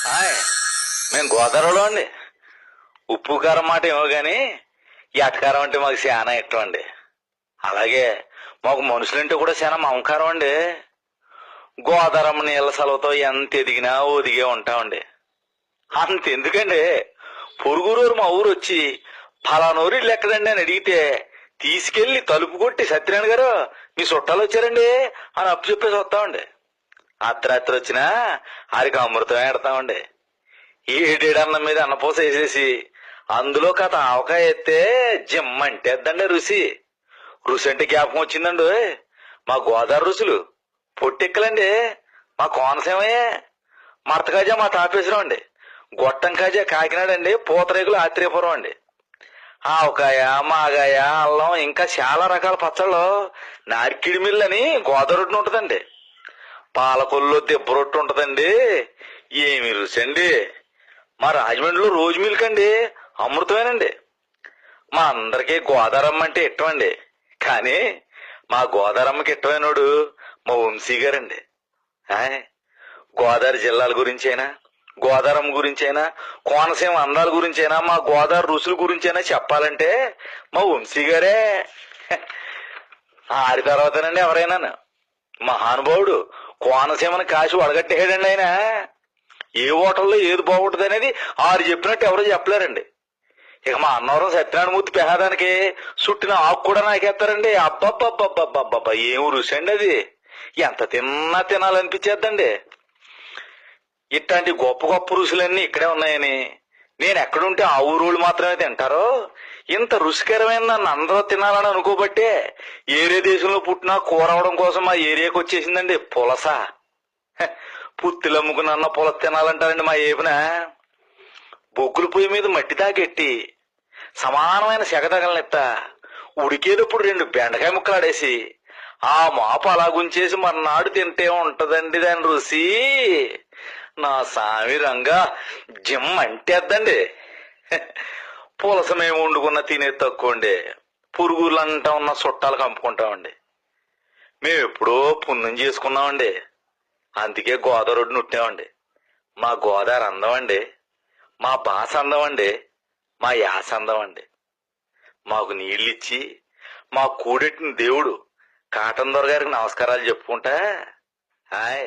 Hi, మేము గోదావరిలో అండి. ఉప్పు కారం మాట ఏమో గాని ఎటకారం అంటే మాకు చాలా ఇష్టం అండి. అలాగే మాకు మనుషులంటే కూడా చాలా మమకారం అండి. గోదావరమ్మ నీళ్ళ సెలవుతో ఎంత ఎదిగినా ఒదిగే ఉంటామండి. అంతెందుకండి, పొరుగురూరు మా ఊరు వచ్చి ఫలానూరు ఇల్లు ఎక్కడండి అని అడిగితే తీసుకెళ్లి తలుపు కొట్టి సత్యనారాయణ గారు మీ చుట్టాలు వచ్చారండి అని అప్పు చెప్పేసి వస్తామండి. అర్ధరాత్రి వచ్చినా ఆరికి అమృతమే ఎడతామండి. ఏడేడన్నం మీద అన్నపూస వేసేసి అందులో కథ ఆవకాయ ఎత్తే జిమ్మంటేద్దండి రుచి. రుచి అంటే జ్ఞాపకం వచ్చిందండి, మా గోదావరి రుచులు పొట్టెక్కలండి. మా కోనసీమయే. మర్తకాజా మా తాపేశ్వరం అండి. గొట్టం కాజా కాకినాడ అండి. పూతరేకులు ఆత్రేయపురం అండి. ఆవకాయ, మాగాయ, అల్లం ఇంకా చాలా రకాల పచ్చళ్ళు. నార్కిడి మిల్ అని గోదావరి రొట్టె ఉంటదండి. పాలకొల్లు దెబ్బ రొట్టె ఉంటదండి. ఏమి రుచి అండి. మా రాజమండ్రిలో రోజు మిల్క్ అండి, అమృతమేనండి. మా అందరికీ గోదావరమ్మ అంటే ఇష్టం అండి. కానీ మా గోదావరమ్మకి ఇష్టమైనోడు మా వంశీ గారండి. గోదావరి జిల్లాల గురించైనా, గోదావరమ్మ గురించైనా, కోనసీమ అందాల గురించైనా, మా గోదావరి రుసుల గురించైనా చెప్పాలంటే మా వంశీ గారే. ఆడి తర్వాతనండి ఎవరైనా. మహానుభావుడు కోనసీమని కాసి వడగట్టేయడండి ఆయన. ఏ హోటల్లో ఏది బాగుంటుంది అనేది ఆరు చెప్పినట్టు ఎవరో చెప్పలేరండి. ఇక మా అన్నవరం సత్యనారాయణమూర్తి పెహాదానికి చుట్టిన ఆకు కూడా నాకేస్తారండి. అబ్బబ్బబ్బబ్బబ్బబ్బా, ఏం రుచి అండి అది. ఎంత తిన్నా తినాలనిపించేద్దండి. ఇట్లాంటి గొప్ప గొప్ప రుచులన్నీ ఇక్కడే ఉన్నాయని, నేను ఎక్కడుంటే ఆ ఊరోళ్ళు మాత్రమే తింటారో, ఇంత రుచికరమైన నన్ను అందరూ తినాలని అనుకోబట్టే ఏరే దేశంలో పుట్టినా కూర అవడం కోసం మా ఏరియాకి వచ్చేసిందండి పులస. పుత్తిలు అమ్ముకున్న పులస తినాలంటారండి మా ఏపున. బొగ్గుల పొయ్యి మీద మట్టి తాకెట్టి సమానమైన సెగతగలనెత్త ఉడికేటప్పుడు 2 బెండకాయ ముక్కలాడేసి ఆ మాపు అలాగుంచేసి మర్నాడు తింటే ఉంటదండి దాని రుచి. నా సామి రంగా జిమ్ అంటేద్దండి. పులస మేము వండుకున్న తినేది తక్కువండి. పురుగులంటా ఉన్న చుట్టాలు కంపుకుంటామండి. మేము ఎప్పుడో పుణ్యం చేసుకున్నామండి. అందుకే గోదావరి రోడ్డు నుట్టామండి. మా గోదావరి అందం అండి, మా భాష అందం అండి, మా యాస అందం అండి. మాకు నీళ్ళిచ్చి మా కూడెట్టిన దేవుడు కాటన్ దొర గారికి నమస్కారాలు చెప్పుకుంటా. హాయ్.